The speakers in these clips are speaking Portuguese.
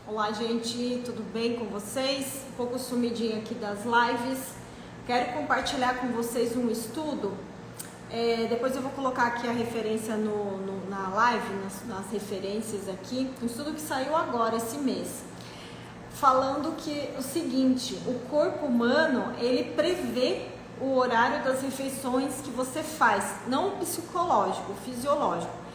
Olá, gente, tudo bem com vocês? Um pouco sumidinha aqui das lives. Quero compartilhar com vocês um estudo. Depois eu vou colocar aqui a referência na live, nas referências aqui. Um estudo que saiu agora, esse mês, falando que o seguinte: o corpo humano, ele prevê o horário das refeições que você faz, não o psicológico, o fisiológico.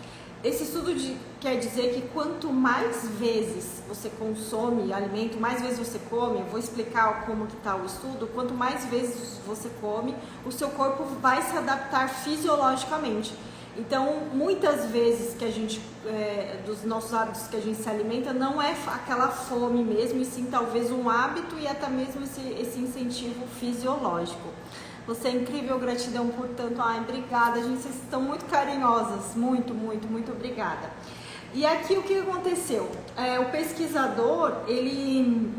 Esse estudo quer dizer que quanto mais vezes você consome alimento, mais vezes você come. Eu vou explicar como que está o estudo. Quanto mais vezes você come, o seu corpo vai se adaptar fisiologicamente. Então, muitas vezes que a gente, dos nossos hábitos que a gente se alimenta, não é aquela fome mesmo, e sim talvez um hábito e até mesmo esse incentivo fisiológico. Você é incrível, gratidão por tanto. Ai, obrigada, gente, vocês estão muito carinhosas, muito obrigada. E aqui o que aconteceu? O pesquisador, ele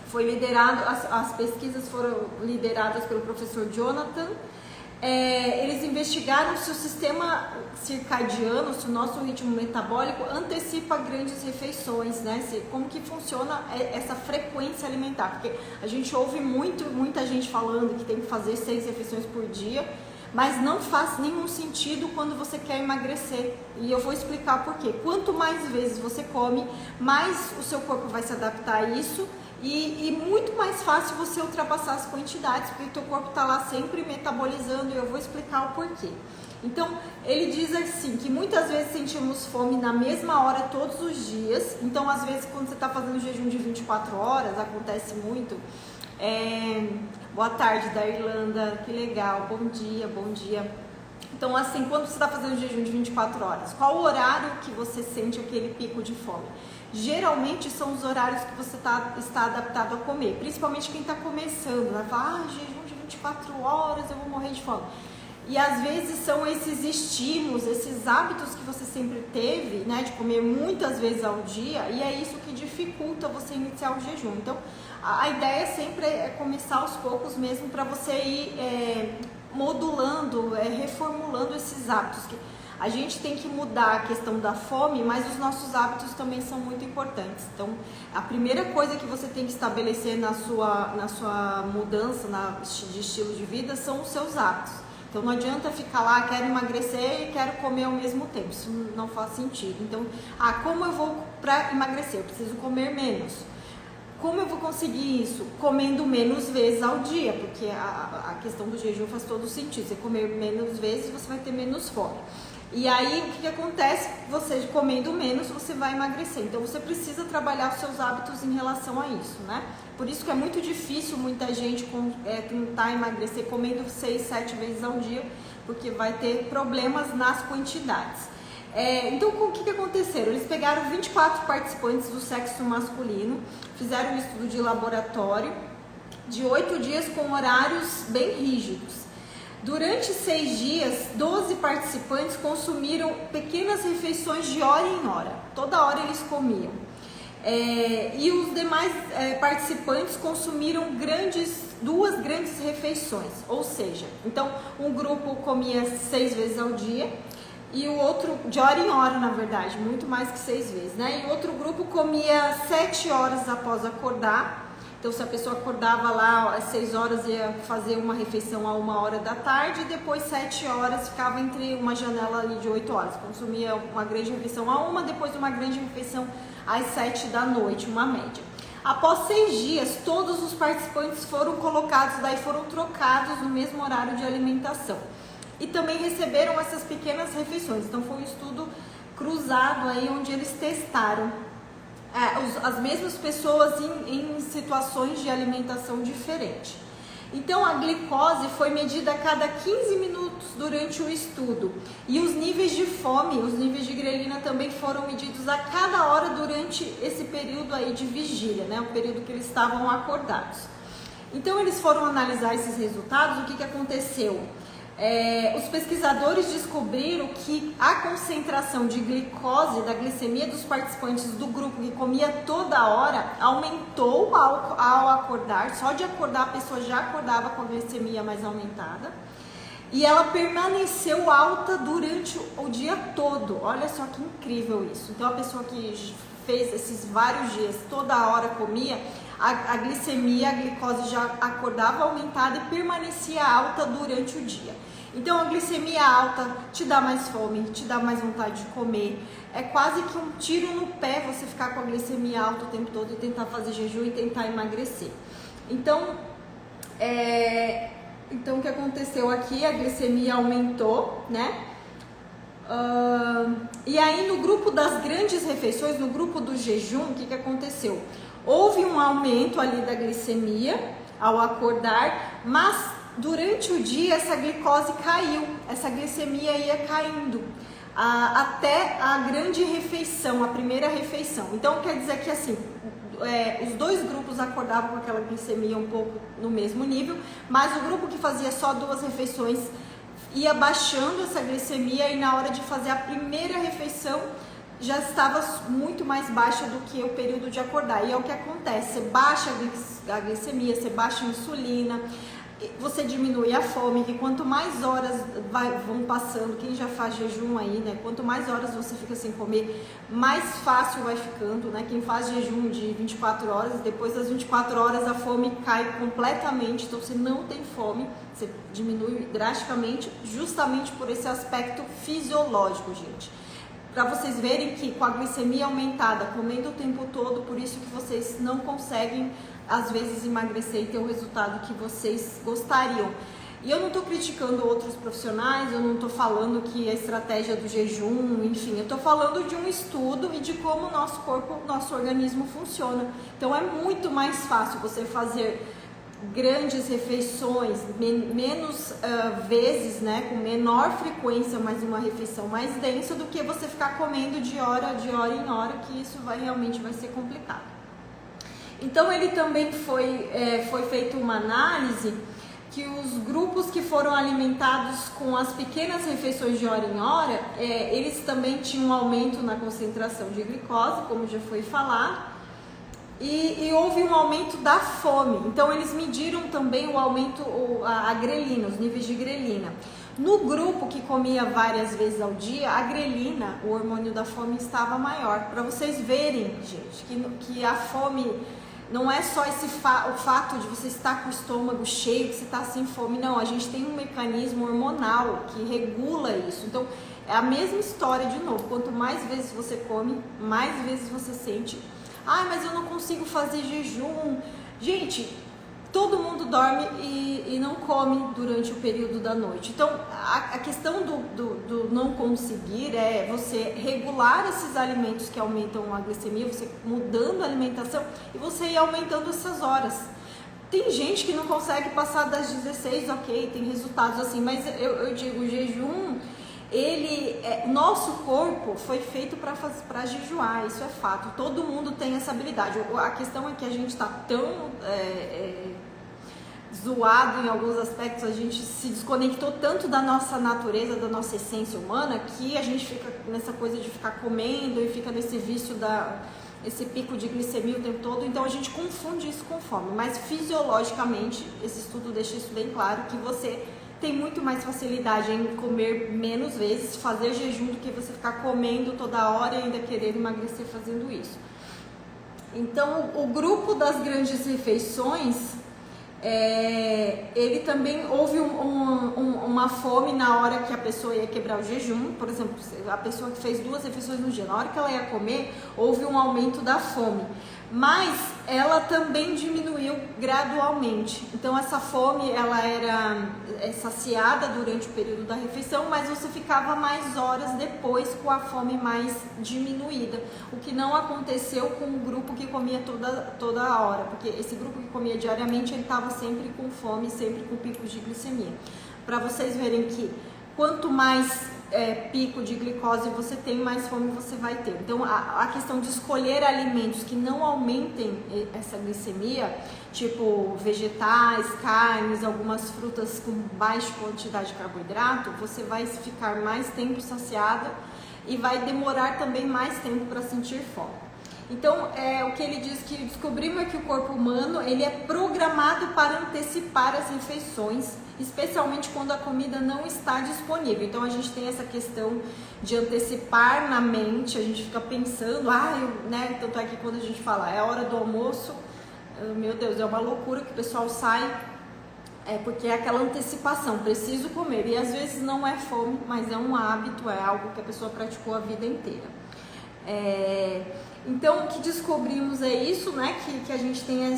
foi liderado, as pesquisas foram lideradas pelo professor Jonathan. Eles investigaram se o sistema circadiano, se o nosso ritmo metabólico antecipa grandes refeições, né? Como que funciona essa frequência alimentar, porque a gente ouve muita gente falando que tem que fazer 6 refeições por dia, mas não faz nenhum sentido quando você quer emagrecer, e eu vou explicar por quê. Quanto mais vezes você come, mais o seu corpo vai se adaptar a isso, e muito mais fácil você ultrapassar as quantidades, porque o teu corpo está lá sempre metabolizando, e eu vou explicar o porquê. Então, ele diz assim, que muitas vezes sentimos fome na mesma hora todos os dias. Então, às vezes, quando você está fazendo jejum de 24 horas, acontece muito. Boa tarde, da Irlanda, que legal, bom dia. Então, assim, quando você está fazendo jejum de 24 horas, qual o horário que você sente aquele pico de fome? Geralmente são os horários que você está adaptado a comer, principalmente quem está começando, vai falar, jejum de 24 horas, eu vou morrer de fome. E às vezes são esses estímulos, esses hábitos que você sempre teve, né, de comer muitas vezes ao dia, e é isso que dificulta você iniciar o jejum. Então, a ideia sempre é começar aos poucos mesmo, para você ir modulando, reformulando esses hábitos. A gente tem que mudar a questão da fome, mas os nossos hábitos também são muito importantes. Então, a primeira coisa que você tem que estabelecer na sua mudança de estilo de vida são os seus hábitos. Então, não adianta ficar lá, quero emagrecer e quero comer ao mesmo tempo. Isso não faz sentido. Então, como eu vou para emagrecer? Eu preciso comer menos. Como eu vou conseguir isso? Comendo menos vezes ao dia, porque a questão do jejum faz todo sentido. Você comer menos vezes, você vai ter menos fome. E aí, o que acontece? Você comendo menos, você vai emagrecer. Então, você precisa trabalhar os seus hábitos em relação a isso, né? Por isso que é muito difícil muita gente tentar emagrecer comendo 6, 7 vezes ao dia, porque vai ter problemas nas quantidades. Então, o que aconteceu? Eles pegaram 24 participantes do sexo masculino, fizeram um estudo de laboratório de 8 dias com horários bem rígidos. Durante 6 dias, 12 participantes consumiram pequenas refeições de hora em hora. Toda hora eles comiam. E os demais participantes consumiram duas grandes refeições. Ou seja, então um grupo comia 6 vezes ao dia e o outro, de hora em hora na verdade, muito mais que 6 vezes, né? E o outro grupo comia 7 horas após acordar. Então, se a pessoa acordava lá às 6 horas, ia fazer uma refeição a 1h da tarde, e depois 7 horas ficava entre uma janela ali de 8 horas. Consumia uma grande refeição a 1, depois uma grande refeição às 7 da noite, uma média. Após 6 dias, todos os participantes foram foram trocados no mesmo horário de alimentação. E também receberam essas pequenas refeições. Então, foi um estudo cruzado aí, onde eles testaram as mesmas pessoas em situações de alimentação diferente. Então, a glicose foi medida a cada 15 minutos durante o estudo. E os níveis de fome, os níveis de grelina também foram medidos a cada hora durante esse período aí de vigília, né? O período que eles estavam acordados. Então, eles foram analisar esses resultados. O que aconteceu? Os pesquisadores descobriram que a concentração de glicose, da glicemia dos participantes do grupo que comia toda hora, aumentou ao acordar. Só de acordar, a pessoa já acordava com a glicemia mais aumentada. E ela permaneceu alta durante o dia todo. Olha só que incrível isso. Então a pessoa que fez esses vários dias, toda hora comia, a glicemia, a glicose já acordava aumentada e permanecia alta durante o dia. Então a glicemia alta te dá mais fome, te dá mais vontade de comer. É quase que um tiro no pé você ficar com a glicemia alta o tempo todo e tentar fazer jejum e tentar emagrecer. Então o que aconteceu aqui? A glicemia aumentou, né? E aí no grupo das grandes refeições, no grupo do jejum, o que aconteceu? Houve um aumento ali da glicemia ao acordar, mas durante o dia essa glicose caiu, essa glicemia ia caindo até a grande refeição, a primeira refeição. Então quer dizer que assim, os dois grupos acordavam com aquela glicemia um pouco no mesmo nível, mas o grupo que fazia só 2 refeições ia baixando essa glicemia e na hora de fazer a primeira refeição já estava muito mais baixa do que o período de acordar. E é o que acontece, você baixa a glicemia, você baixa a insulina, você diminui a fome, que quanto mais horas vão passando, quem já faz jejum aí, né? Quanto mais horas você fica sem comer, mais fácil vai ficando, né? Quem faz jejum de 24 horas, depois das 24 horas a fome cai completamente, então você não tem fome, você diminui drasticamente, justamente por esse aspecto fisiológico, gente. Para vocês verem que com a glicemia aumentada, comendo o tempo todo, por isso que vocês não conseguem às vezes emagrecer e ter o resultado que vocês gostariam. E eu não estou criticando outros profissionais, eu não estou falando que a estratégia do jejum, enfim, eu estou falando de um estudo e de como o nosso corpo, nosso organismo funciona. Então é muito mais fácil você fazer grandes refeições, menos vezes, né, com menor frequência, mas uma refeição mais densa, do que você ficar comendo de hora em hora, que isso realmente vai ser complicado. Então ele também foi feita uma análise que os grupos que foram alimentados com as pequenas refeições de hora em hora, eles também tinham um aumento na concentração de glicose, como já foi falado, e houve um aumento da fome. Então eles mediram também o aumento, a grelina, os níveis de grelina. No grupo que comia várias vezes ao dia, a grelina, o hormônio da fome, estava maior. Para vocês verem, gente, que a fome não é só o fato de você estar com o estômago cheio, que você está sem fome. Não, a gente tem um mecanismo hormonal que regula isso. Então, é a mesma história de novo. Quanto mais vezes você come, mais vezes você sente: ah, mas eu não consigo fazer jejum. Gente, todo mundo dorme e não come durante o período da noite. Então, a questão do não conseguir é você regular esses alimentos que aumentam a glicemia, você mudando a alimentação e você ir aumentando essas horas. Tem gente que não consegue passar das 16, ok, tem resultados assim, mas eu digo, o jejum, nosso corpo foi feito para jejuar, isso é fato. Todo mundo tem essa habilidade. A questão é que a gente está tão zoado em alguns aspectos, a gente se desconectou tanto da nossa natureza, da nossa essência humana, que a gente fica nessa coisa de ficar comendo e fica nesse vício esse pico de glicemia o tempo todo. Então a gente confunde isso com fome, mas fisiologicamente esse estudo deixa isso bem claro, que você tem muito mais facilidade em comer menos vezes, fazer jejum, do que você ficar comendo toda hora e ainda querer emagrecer fazendo isso. Então o grupo das grandes refeições, ele também houve uma fome na hora que a pessoa ia quebrar o jejum. Por exemplo, a pessoa que fez 2 refeições no dia, na hora que ela ia comer, houve um aumento da fome, mas ela também diminuiu gradualmente. Então essa fome, ela era saciada durante o período da refeição, mas você ficava mais horas depois com a fome mais diminuída, o que não aconteceu com o grupo que comia toda a hora, porque esse grupo que comia diariamente, ele estava sempre com fome, sempre com picos de glicemia. Para vocês verem que quanto mais pico de glicose você tem, mais fome você vai ter. Então a questão de escolher alimentos que não aumentem essa glicemia, tipo vegetais, carnes, algumas frutas com baixa quantidade de carboidrato, você vai ficar mais tempo saciada e vai demorar também mais tempo para sentir fome. Então, o que ele diz que descobrimos é que o corpo humano ele é programado para antecipar as refeições, especialmente quando a comida não está disponível. Então, a gente tem essa questão de antecipar na mente, a gente fica pensando, né? Tanto é que quando a gente fala, é hora do almoço, meu Deus, é uma loucura que o pessoal sai, porque é aquela antecipação, preciso comer. E às vezes não é fome, mas é um hábito, é algo que a pessoa praticou a vida inteira. Então, o que descobrimos é isso, né? Que a gente tem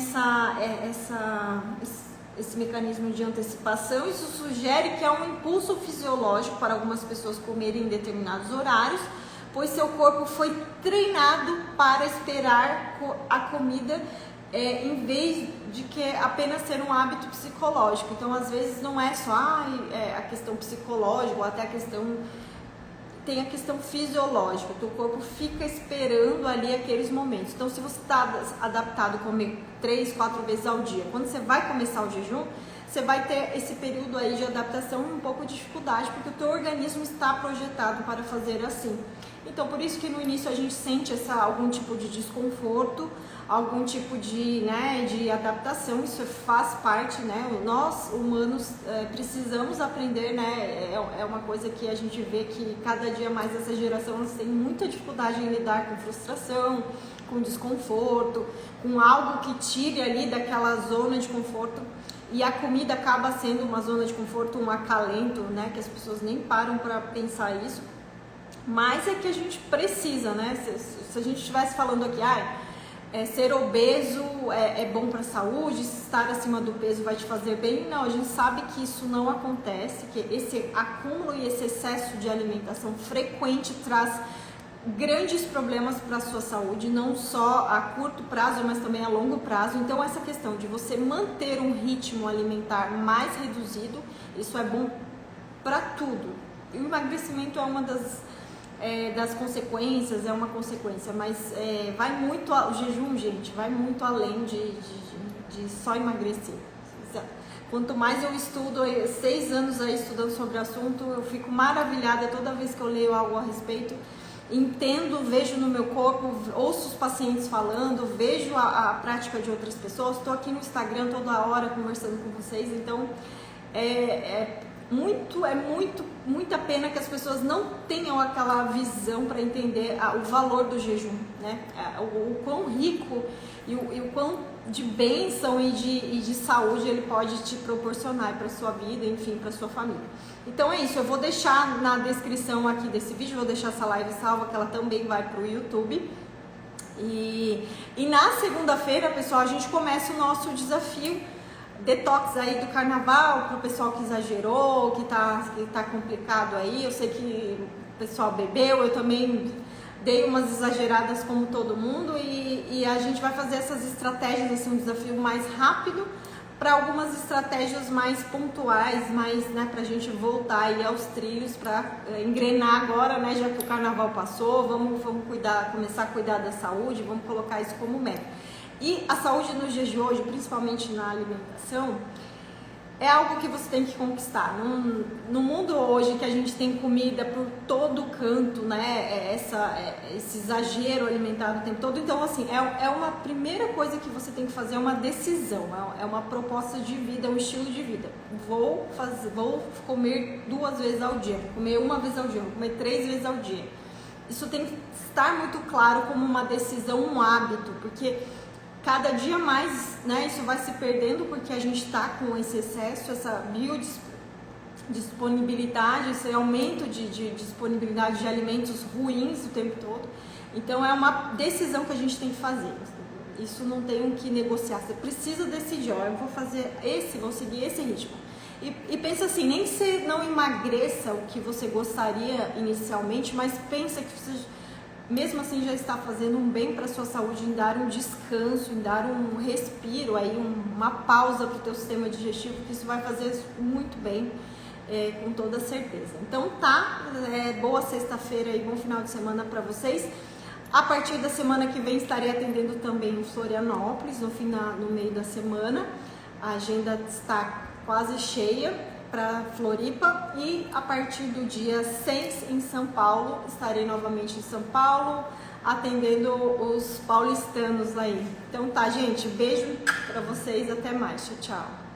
esse mecanismo de antecipação. Isso sugere que há um impulso fisiológico para algumas pessoas comerem em determinados horários, pois seu corpo foi treinado para esperar a comida, em vez de que apenas ser um hábito psicológico. Então, às vezes não é só a questão psicológica, ou até tem a questão fisiológica, que o corpo fica esperando ali aqueles momentos. Então, se você está adaptado a comer 3, 4 vezes ao dia, quando você vai começar o jejum, você vai ter esse período aí de adaptação e um pouco de dificuldade, porque o teu organismo está projetado para fazer assim. Então, por isso que no início a gente sente algum tipo de desconforto, algum tipo de adaptação. Isso faz parte, né? Nós, humanos, precisamos aprender, né? É uma coisa que a gente vê que cada dia mais essa geração tem muita dificuldade em lidar com frustração, com desconforto, com algo que tire ali daquela zona de conforto. E a comida acaba sendo uma zona de conforto, um acalento, né? Que as pessoas nem param para pensar isso. Mas é que a gente precisa, né? Se a gente estivesse falando aqui, ser obeso é bom para a saúde, estar acima do peso vai te fazer bem. Não, a gente sabe que isso não acontece, que esse acúmulo e esse excesso de alimentação frequente traz grandes problemas para a sua saúde, não só a curto prazo, mas também a longo prazo. Então, essa questão de você manter um ritmo alimentar mais reduzido, isso é bom para tudo. E o emagrecimento é uma das consequências, é uma consequência, mas vai muito, o jejum, gente, vai muito além de só emagrecer. Quanto mais eu estudo, 6 anos aí estudando sobre o assunto, eu fico maravilhada toda vez que eu leio algo a respeito, entendo, vejo no meu corpo, ouço os pacientes falando, vejo a prática de outras pessoas, estou aqui no Instagram toda hora conversando com vocês, então muita pena que as pessoas não tenham aquela visão para entender o valor do jejum, né? O quão rico e o quão de bênção e de saúde ele pode te proporcionar para a sua vida, enfim, para a sua família. Então é isso, eu vou deixar na descrição aqui desse vídeo, vou deixar essa live salva, que ela também vai para o YouTube. E na segunda-feira, pessoal, a gente começa o nosso desafio detox aí do carnaval, para o pessoal que exagerou, que tá complicado aí. Eu sei que o pessoal bebeu, eu também dei umas exageradas como todo mundo, e a gente vai fazer essas estratégias, assim, um desafio mais rápido, para algumas estratégias mais pontuais, mais, né, pra gente voltar aí aos trilhos, para engrenar agora, né, já que o carnaval passou, vamos começar a cuidar da saúde, vamos colocar isso como meta. E a saúde nos dias de hoje, principalmente na alimentação, é algo que você tem que conquistar. No mundo hoje que a gente tem comida por todo canto, né? Esse exagero alimentar o tempo todo. Então, assim, é uma primeira coisa que você tem que fazer, é uma decisão, é uma proposta de vida, é um estilo de vida. Vou comer 2 vezes ao dia, vou comer 1 vez ao dia, vou comer 3 vezes ao dia. Isso tem que estar muito claro como uma decisão, um hábito, porque cada dia mais, né, isso vai se perdendo, porque a gente está com esse excesso, essa biodisponibilidade, esse aumento de disponibilidade de alimentos ruins o tempo todo. Então é uma decisão que a gente tem que fazer. Isso não tem o que negociar. Você precisa decidir, eu vou fazer vou seguir esse ritmo. E pensa assim, nem que você não emagreça o que você gostaria inicialmente, mas pensa que você mesmo assim já está fazendo um bem para a sua saúde, em dar um descanso, em dar um respiro, aí uma pausa para o teu sistema digestivo, que isso vai fazer muito bem, com toda certeza. Então boa sexta-feira e bom final de semana para vocês. A partir da semana que vem estarei atendendo também em Florianópolis, no meio da semana. A agenda está quase cheia para Floripa, e a partir do dia 6 em São Paulo, estarei novamente em São Paulo, atendendo os paulistanos aí. Então tá, gente, beijo pra vocês, até mais, tchau, tchau.